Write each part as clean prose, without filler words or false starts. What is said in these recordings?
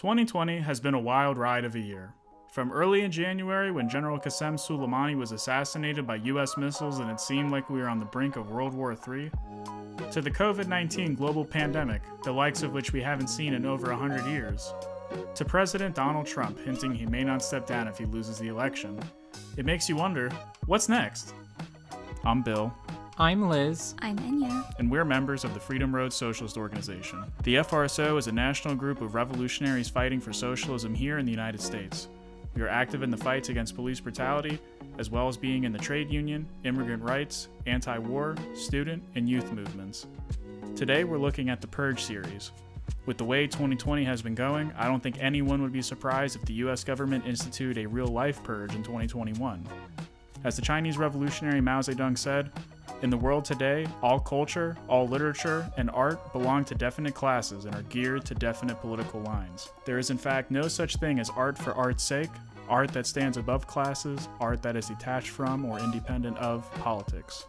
2020 has been a wild ride of a year. From early in January, when General Qasem Soleimani was assassinated by US missiles and it seemed like we were on the brink of World War III, to the COVID-19 global pandemic, the likes of which we haven't seen in over 100 years, to President Donald Trump hinting he may not step down if he loses the election, it makes you wonder, what's next? I'm Bill. I'm Liz. I'm Enya. And we're members of the Freedom Road Socialist Organization. The FRSO is a national group of revolutionaries fighting for socialism here in the United States. We are active in the fights against police brutality, as well as being in the trade union, immigrant rights, anti-war, student, and youth movements. Today we're looking at the Purge series. With the way 2020 has been going, I don't think anyone would be surprised if the US government instituted a real-life purge in 2021. As the Chinese revolutionary Mao Zedong said, "In the world today, all culture, all literature, and art belong to definite classes and are geared to definite political lines. There is in fact no such thing as art for art's sake, art that stands above classes, art that is detached from or independent of politics."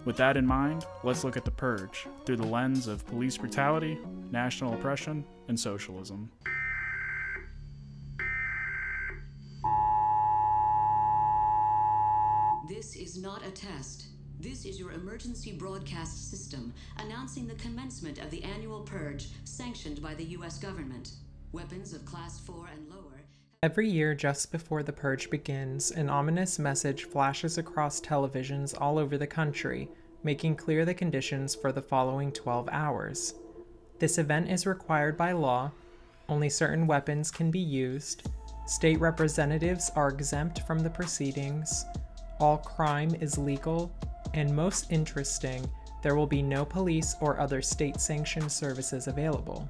With that in mind, let's look at the Purge through the lens of police brutality, national oppression, and socialism. This is not a test. This is your emergency broadcast system announcing the commencement of the annual purge sanctioned by the U.S. government. Weapons of class 4 and lower. Every year just before the purge begins, an ominous message flashes across televisions all over the country, making clear the conditions for the following 12 hours. This event is required by law, only certain weapons can be used, state representatives are exempt from the proceedings, all crime is legal, and most interesting, there will be no police or other state-sanctioned services available.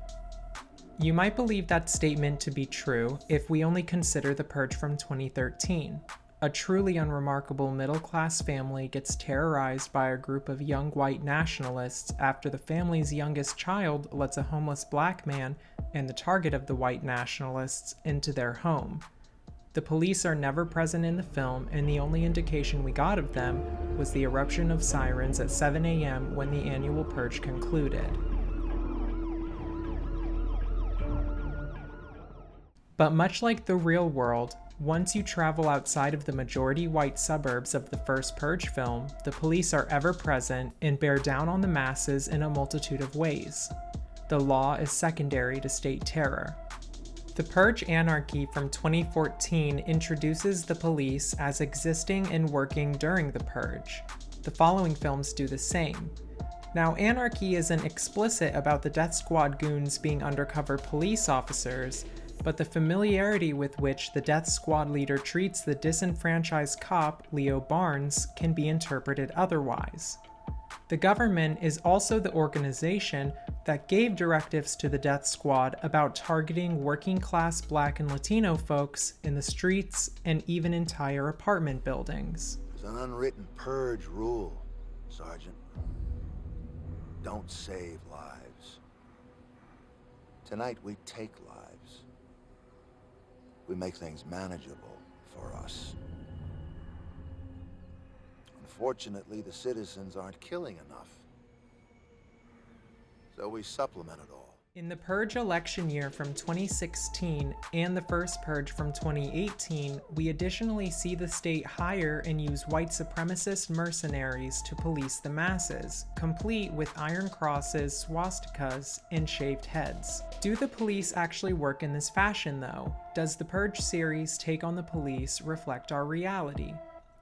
You might believe that statement to be true if we only consider the purge from 2013. A truly unremarkable middle-class family gets terrorized by a group of young white nationalists after the family's youngest child lets a homeless black man and the target of the white nationalists into their home. The police are never present in the film, and the only indication we got of them was the eruption of sirens at 7 a.m. when the annual purge concluded. But much like the real world, once you travel outside of the majority white suburbs of the first Purge film, the police are ever present and bear down on the masses in a multitude of ways. The law is secondary to state terror. The Purge Anarchy from 2014 introduces the police as existing and working during the purge. The following films do the same. Now, Anarchy isn't explicit about the Death Squad goons being undercover police officers, but the familiarity with which the Death Squad leader treats the disenfranchised cop, Leo Barnes, can be interpreted otherwise. The government is also the organization that gave directives to the Death Squad about targeting working-class Black and Latino folks in the streets and even entire apartment buildings. There's an unwritten purge rule, Sergeant. Don't save lives. Tonight we take lives. We make things manageable for us. Unfortunately, the citizens aren't killing enough. So we supplement it all. In the Purge election year from 2016 and the first Purge from 2018, we additionally see the state hire and use white supremacist mercenaries to police the masses, complete with iron crosses, swastikas, and shaved heads. Do the police actually work in this fashion though? Does the Purge series take on the police reflect our reality?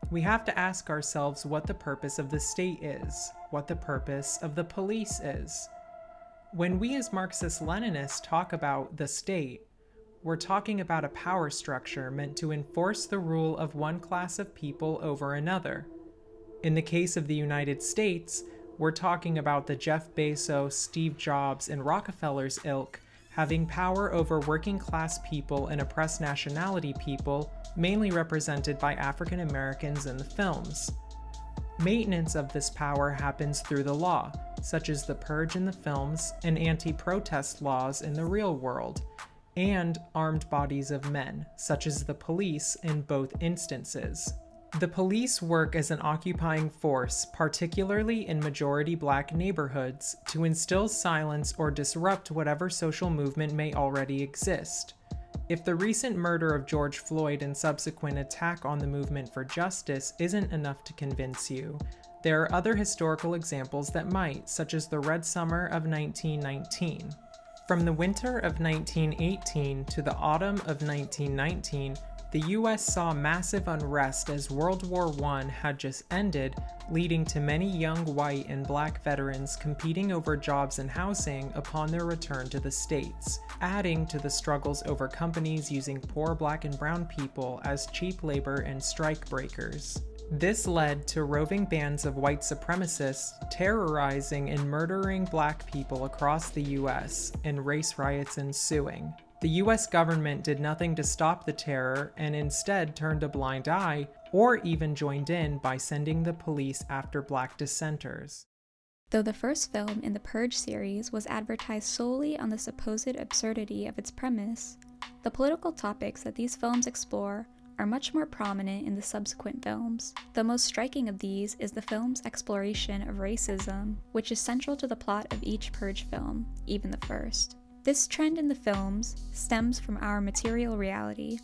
We have to ask ourselves what the purpose of the state is, what the purpose of the police is. When we as Marxist-Leninists talk about the state, we're talking about a power structure meant to enforce the rule of one class of people over another. In the case of the United States, we're talking about the Jeff Bezos, Steve Jobs, and Rockefeller's ilk having power over working-class people and oppressed nationality people, mainly represented by African Americans in the films. Maintenance of this power happens through the law, such as the purge in the films and anti-protest laws in the real world, and armed bodies of men, such as the police in both instances. The police work as an occupying force, particularly in majority Black neighborhoods, to instill silence or disrupt whatever social movement may already exist. If the recent murder of George Floyd and subsequent attack on the movement for justice isn't enough to convince you, there are other historical examples that might, such as the Red Summer of 1919. From the winter of 1918 to the autumn of 1919, the US saw massive unrest as World War I had just ended, leading to many young white and Black veterans competing over jobs and housing upon their return to the States, adding to the struggles over companies using poor Black and brown people as cheap labor and strike breakers. This led to roving bands of white supremacists terrorizing and murdering Black people across the US, and race riots ensuing. The US government did nothing to stop the terror and instead turned a blind eye, or even joined in by sending the police after Black dissenters. Though the first film in the Purge series was advertised solely on the supposed absurdity of its premise, the political topics that these films explore are much more prominent in the subsequent films. The most striking of these is the film's exploration of racism, which is central to the plot of each Purge film, even the first. This trend in the films stems from our material reality.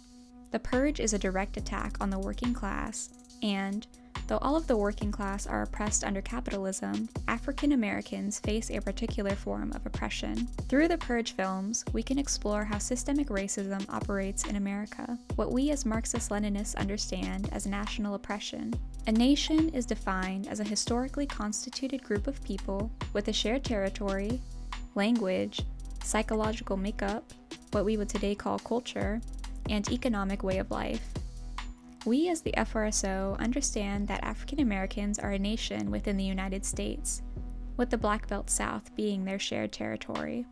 The Purge is a direct attack on the working class, and, though all of the working class are oppressed under capitalism, African Americans face a particular form of oppression. Through the Purge films, we can explore how systemic racism operates in America, what we as Marxist-Leninists understand as national oppression. A nation is defined as a historically constituted group of people with a shared territory, language, psychological makeup, what we would today call culture, and economic way of life. We as the FRSO understand that African Americans are a nation within the United States, with the Black Belt South being their shared territory.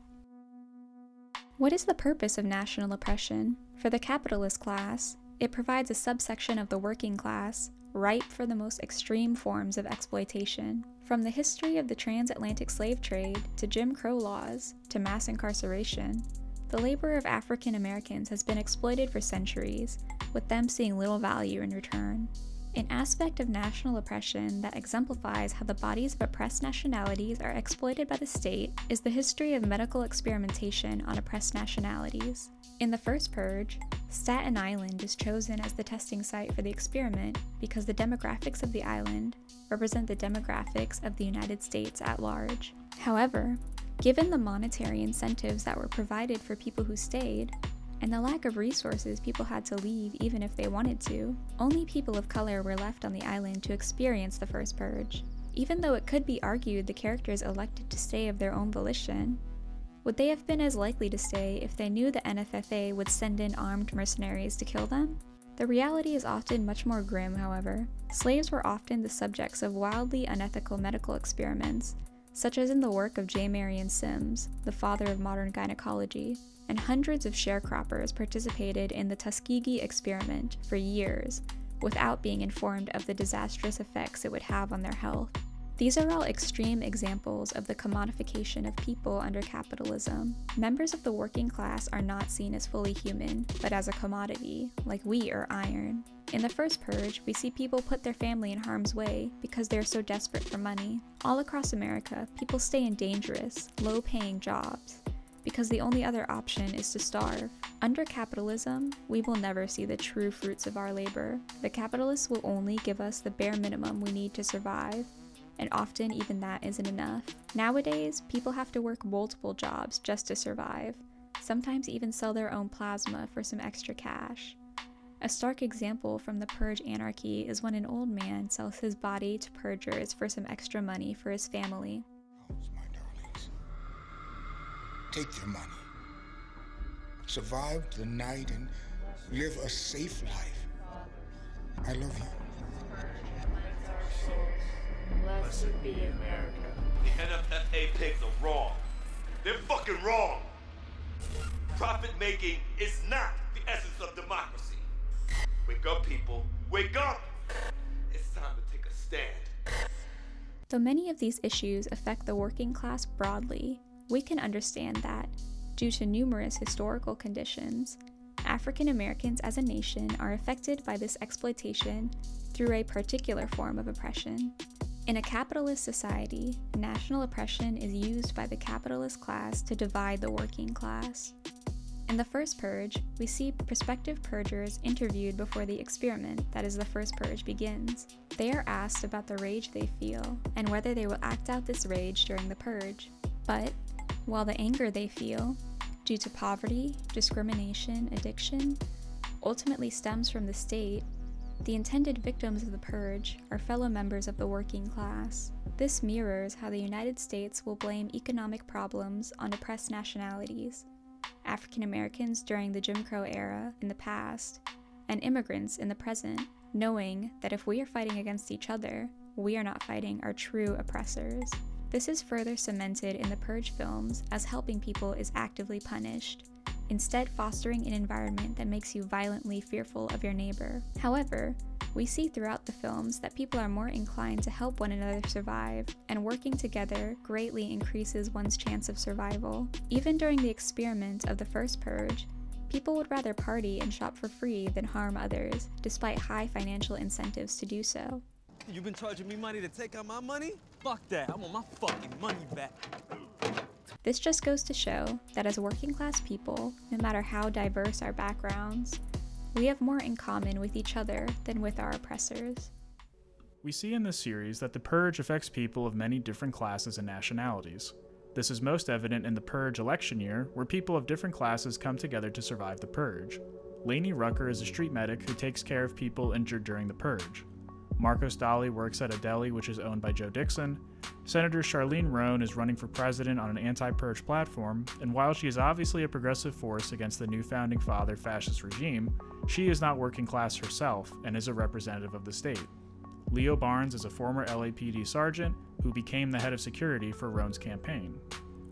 What is the purpose of national oppression? For the capitalist class, it provides a subsection of the working class ripe for the most extreme forms of exploitation. From the history of the transatlantic slave trade, to Jim Crow laws, to mass incarceration, the labor of African Americans has been exploited for centuries, with them seeing little value in return. An aspect of national oppression that exemplifies how the bodies of oppressed nationalities are exploited by the state is the history of medical experimentation on oppressed nationalities. In the first Purge, Staten Island is chosen as the testing site for the experiment because the demographics of the island represent the demographics of the United States at large. However, given the monetary incentives that were provided for people who stayed, and the lack of resources people had to leave even if they wanted to, only people of color were left on the island to experience the first Purge. Even though it could be argued the characters elected to stay of their own volition, would they have been as likely to stay if they knew the NFFA would send in armed mercenaries to kill them? The reality is often much more grim, however. Slaves were often the subjects of wildly unethical medical experiments, such as in the work of J. Marion Sims, the father of modern gynecology, and hundreds of sharecroppers participated in the Tuskegee experiment for years without being informed of the disastrous effects it would have on their health. These are all extreme examples of the commodification of people under capitalism. Members of the working class are not seen as fully human, but as a commodity, like wheat or iron. In the first Purge, we see people put their family in harm's way because they are so desperate for money. All across America, people stay in dangerous, low-paying jobs because the only other option is to starve. Under capitalism, we will never see the true fruits of our labor. The capitalists will only give us the bare minimum we need to survive, and often even that isn't enough. Nowadays, people have to work multiple jobs just to survive, sometimes even sell their own plasma for some extra cash. A stark example from the Purge anarchy is when an old man sells his body to purgers for some extra money for his family. My darlings, take your money, survive the night, and live a safe life. I love you. Blessed be America. The NFFA pigs are wrong. They're fucking wrong. Profit making is not the essence of democracy. Wake up, people. Wake up! It's time to take a stand. Though many of these issues affect the working class broadly, we can understand that, due to numerous historical conditions, African Americans as a nation are affected by this exploitation through a particular form of oppression. In a capitalist society, national oppression is used by the capitalist class to divide the working class. In the first purge, we see prospective purgers interviewed before the experiment, that is, the first purge, begins. They are asked about the rage they feel and whether they will act out this rage during the purge. But, while the anger they feel, due to poverty, discrimination, addiction, ultimately stems from the state, the intended victims of the purge are fellow members of the working class. This mirrors how the United States will blame economic problems on oppressed nationalities, African Americans during the Jim Crow era in the past, and immigrants in the present, knowing that if we are fighting against each other, we are not fighting our true oppressors. This is further cemented in the Purge films as helping people is actively punished, instead fostering an environment that makes you violently fearful of your neighbor. However, we see throughout the films that people are more inclined to help one another survive, and working together greatly increases one's chance of survival. Even during the experiment of the first purge, people would rather party and shop for free than harm others, despite high financial incentives to do so. You've been charging me money to take out my money? Fuck that, I want my fucking money back. This just goes to show that as working class people, no matter how diverse our backgrounds, we have more in common with each other than with our oppressors. We see in this series that the Purge affects people of many different classes and nationalities. This is most evident in the Purge election year, where people of different classes come together to survive the Purge. Lainey Rucker is a street medic who takes care of people injured during the Purge. Marcos Dali works at a deli which is owned by Joe Dixon. Senator Charlene Roan is running for president on an anti-purge platform, and while she is obviously a progressive force against the new founding father fascist regime, she is not working class herself and is a representative of the state. Leo Barnes is a former LAPD sergeant who became the head of security for Roan's campaign.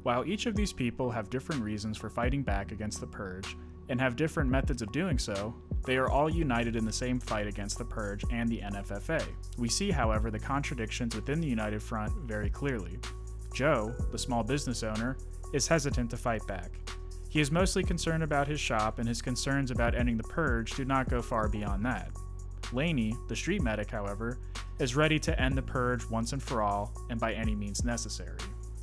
While each of these people have different reasons for fighting back against the Purge, and have different methods of doing so, they are all united in the same fight against the Purge and the NFFA. We see, however, the contradictions within the United Front very clearly. Joe, the small business owner, is hesitant to fight back. He is mostly concerned about his shop, and his concerns about ending the Purge do not go far beyond that. Lainey, the street medic, however, is ready to end the Purge once and for all, and by any means necessary.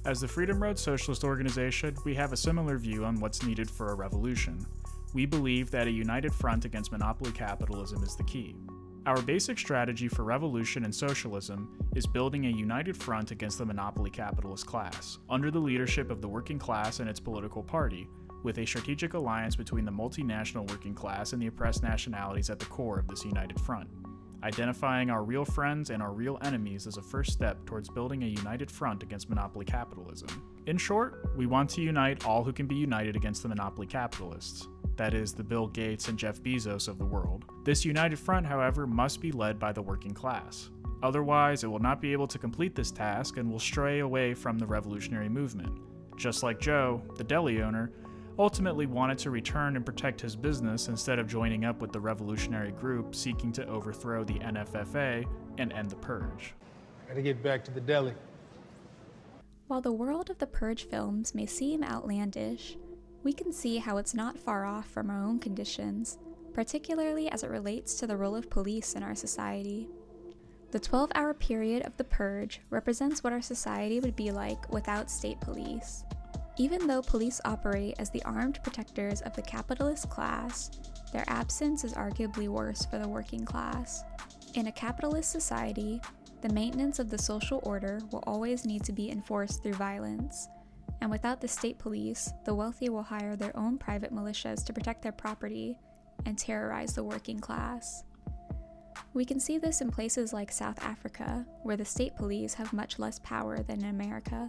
As the Freedom Road Socialist Organization, we have a similar view on what's needed for a revolution. We believe that a united front against monopoly capitalism is the key. Our basic strategy for revolution and socialism is building a united front against the monopoly capitalist class, under the leadership of the working class and its political party, with a strategic alliance between the multinational working class and the oppressed nationalities at the core of this united front. Identifying our real friends and our real enemies is a first step towards building a united front against monopoly capitalism. In short, we want to unite all who can be united against the monopoly capitalists. That is, the Bill Gates and Jeff Bezos of the world. This united front, however, must be led by the working class. Otherwise, it will not be able to complete this task and will stray away from the revolutionary movement. Just like Joe, the deli owner, ultimately wanted to return and protect his business instead of joining up with the revolutionary group seeking to overthrow the NFFA and end the Purge. Gotta get back to the deli. While the world of the Purge films may seem outlandish, we can see how it's not far off from our own conditions, particularly as it relates to the role of police in our society. The 12-hour period of the Purge represents what our society would be like without state police. Even though police operate as the armed protectors of the capitalist class, their absence is arguably worse for the working class. In a capitalist society, the maintenance of the social order will always need to be enforced through violence. And without the state police, the wealthy will hire their own private militias to protect their property and terrorize the working class. We can see this in places like South Africa, where the state police have much less power than in America.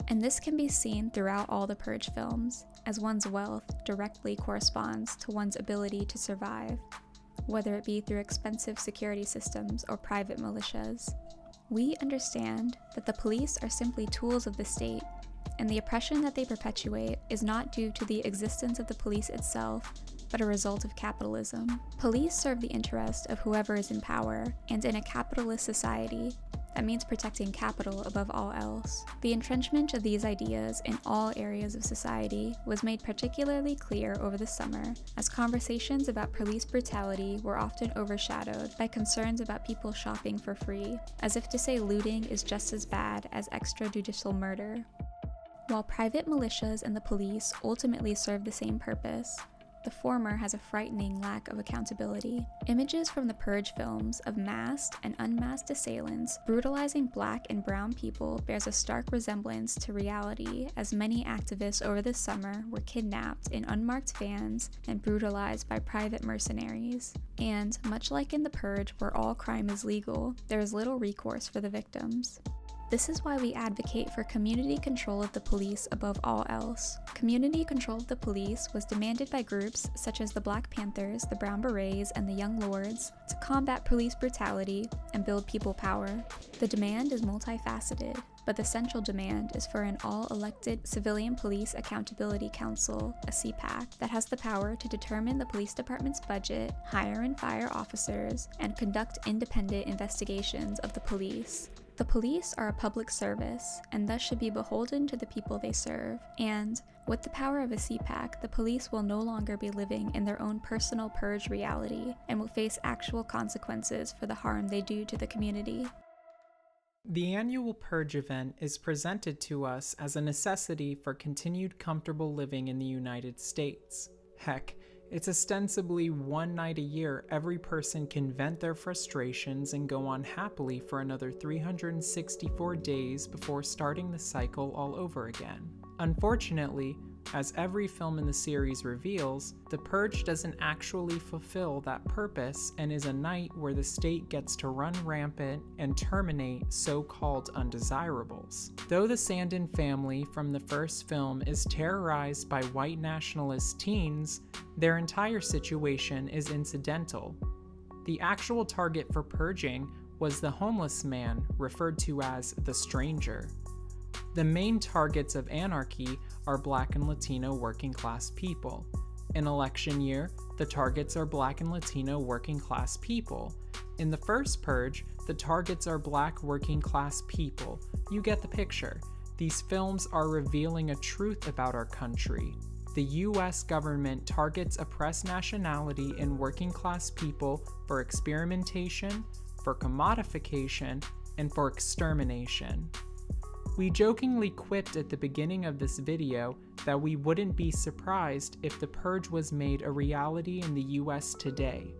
And this can be seen throughout all the Purge films, as one's wealth directly corresponds to one's ability to survive, whether it be through expensive security systems or private militias. We understand that the police are simply tools of the state, and the oppression that they perpetuate is not due to the existence of the police itself, but a result of capitalism. Police serve the interest of whoever is in power, and in a capitalist society, That means protecting capital above all else. The entrenchment of these ideas in all areas of society was made particularly clear over the summer, as conversations about police brutality were often overshadowed by concerns about people shopping for free, as if to say looting is just as bad as extrajudicial murder. While private militias and the police ultimately serve the same purpose, the former has a frightening lack of accountability. Images from the Purge films of masked and unmasked assailants brutalizing Black and brown people bears a stark resemblance to reality, as many activists over the summer were kidnapped in unmarked vans and brutalized by private mercenaries. And, much like in the Purge where all crime is legal, there is little recourse for the victims. This is why we advocate for community control of the police above all else. Community control of the police was demanded by groups such as the Black Panthers, the Brown Berets, and the Young Lords to combat police brutality and build people power. The demand is multifaceted, but the central demand is for an all-elected Civilian Police Accountability Council, a CPAC, that has the power to determine the police department's budget, hire and fire officers, and conduct independent investigations of the police. The police are a public service, and thus should be beholden to the people they serve, and, with the power of a CPAC, the police will no longer be living in their own personal purge reality, and will face actual consequences for the harm they do to the community. The annual Purge event is presented to us as a necessity for continued comfortable living in the United States. Heck, it's ostensibly one night a year every person can vent their frustrations and go on happily for another 364 days before starting the cycle all over again. Unfortunately, as every film in the series reveals, the Purge doesn't actually fulfill that purpose and is a night where the state gets to run rampant and terminate so-called undesirables. Though the Sandin family from the first film is terrorized by white nationalist teens, their entire situation is incidental. The actual target for purging was the homeless man referred to as the Stranger. The main targets of anarchy are Black and Latino working class people. In election year, the targets are Black and Latino working class people. In the first Purge, the targets are Black working class people. You get the picture. These films are revealing a truth about our country. The US government targets oppressed nationality and working class people for experimentation, for commodification, and for extermination. We jokingly quipped at the beginning of this video that we wouldn't be surprised if the Purge was made a reality in the US today.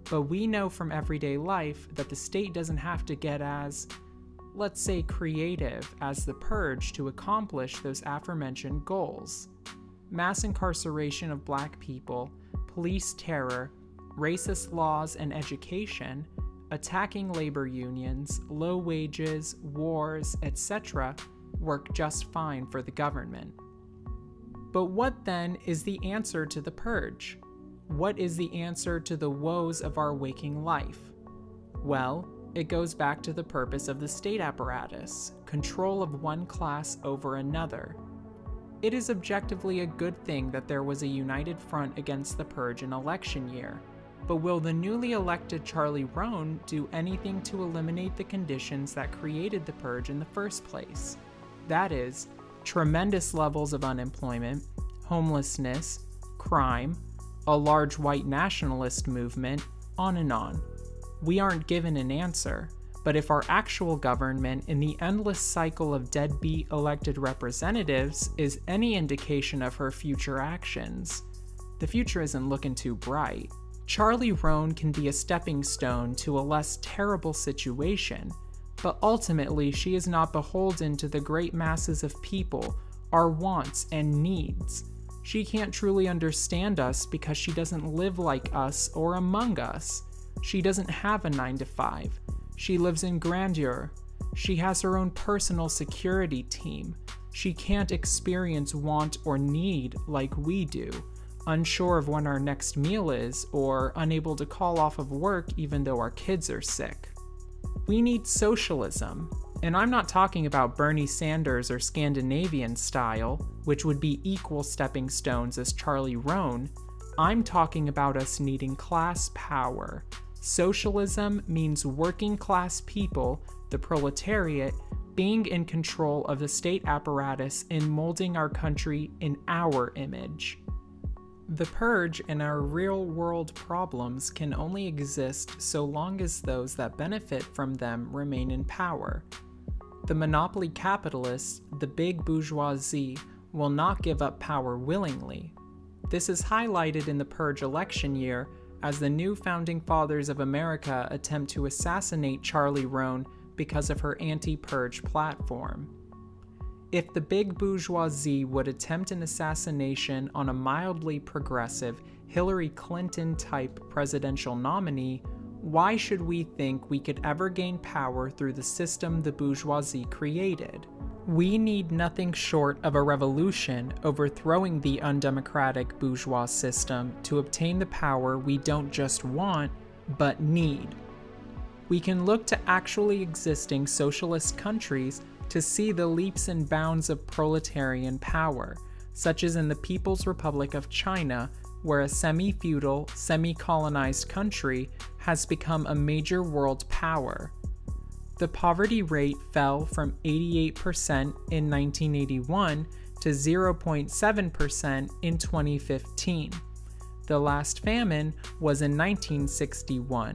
But we know from everyday life that the state doesn't have to get as, let's say, creative as the Purge to accomplish those aforementioned goals. Mass incarceration of Black people, police terror, racist laws and education, attacking labor unions, low wages, wars, etc. work just fine for the government. But what then is the answer to the Purge? What is the answer to the woes of our waking life? Well, it goes back to the purpose of the state apparatus, control of one class over another. It is objectively a good thing that there was a united front against the Purge in election year. But will the newly elected Charlie Roan do anything to eliminate the conditions that created the Purge in the first place? That is, tremendous levels of unemployment, homelessness, crime, a large white nationalist movement, on and on. We aren't given an answer, but if our actual government in the endless cycle of deadbeat elected representatives is any indication of her future actions, the future isn't looking too bright. Charlie Roan can be a stepping stone to a less terrible situation, but ultimately she is not beholden to the great masses of people, our wants and needs. She can't truly understand us because she doesn't live like us or among us. She doesn't have a 9-to-5. She lives in grandeur. She has her own personal security team. She can't experience want or need like we do, unsure of when our next meal is, or unable to call off of work even though our kids are sick. We need socialism, and I'm not talking about Bernie Sanders or Scandinavian style, which would be equal stepping stones as Charlie Roan. I'm talking about us needing class power, Socialism means working class people, the proletariat, being in control of the state apparatus and molding our country in our image. The purge and our real-world problems can only exist so long as those that benefit from them remain in power. The monopoly capitalists, the big bourgeoisie, will not give up power willingly. This is highlighted in the purge election year as the new founding fathers of America attempt to assassinate Charlie Roan because of her anti-purge platform. If the big bourgeoisie would attempt an assassination on a mildly progressive Hillary Clinton-type presidential nominee, why should we think we could ever gain power through the system the bourgeoisie created? We need nothing short of a revolution overthrowing the undemocratic bourgeois system to obtain the power we don't just want, but need. We can look to actually existing socialist countries to see the leaps and bounds of proletarian power, such as in the People's Republic of China, where a semi-feudal, semi-colonized country has become a major world power. The poverty rate fell from 88% in 1981 to 0.7% in 2015. The last famine was in 1961.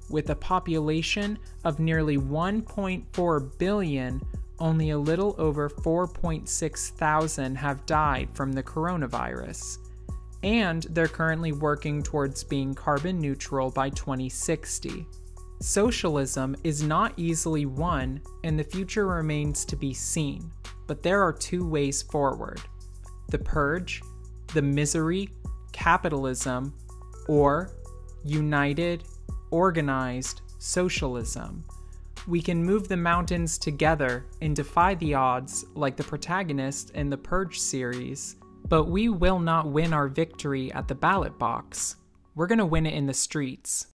With a population of nearly 1.4 billion, only a little over 4.6 thousand have died from the coronavirus. And they're currently working towards being carbon neutral by 2060. Socialism is not easily won, and the future remains to be seen, but there are two ways forward: the purge, the misery, capitalism, or united, organized socialism. We can move the mountains together and defy the odds like the protagonist in the Purge series, but we will not win our victory at the ballot box. We're gonna win it in the streets.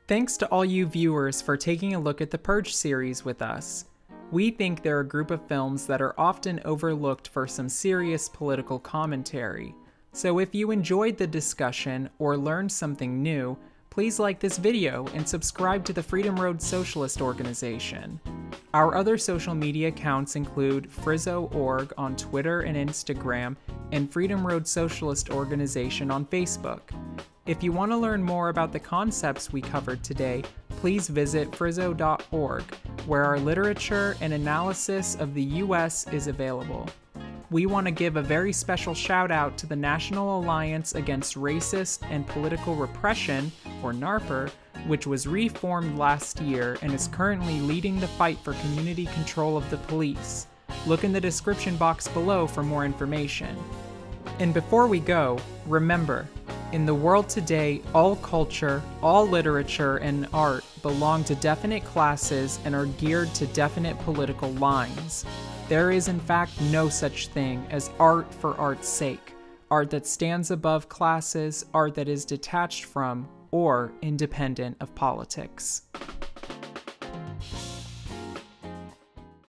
Thanks to all you viewers for taking a look at the Purge series with us. We think they're a group of films that are often overlooked for some serious political commentary. So if you enjoyed the discussion or learned something new, please like this video and subscribe to the Freedom Road Socialist Organization. Our other social media accounts include Frizzo.org on Twitter and Instagram, and Freedom Road Socialist Organization on Facebook. If you want to learn more about the concepts we covered today, please visit Frizzo.org, where our literature and analysis of the US is available. We want to give a very special shout out to the National Alliance Against Racist and Political Repression, or NARPR, which was reformed last year and is currently leading the fight for community control of the police. Look in the description box below for more information. And before we go, remember, in the world today, all culture, all literature, and art belong to definite classes and are geared to definite political lines. There is in fact no such thing as art for art's sake, art that stands above classes, art that is detached from or independent of politics.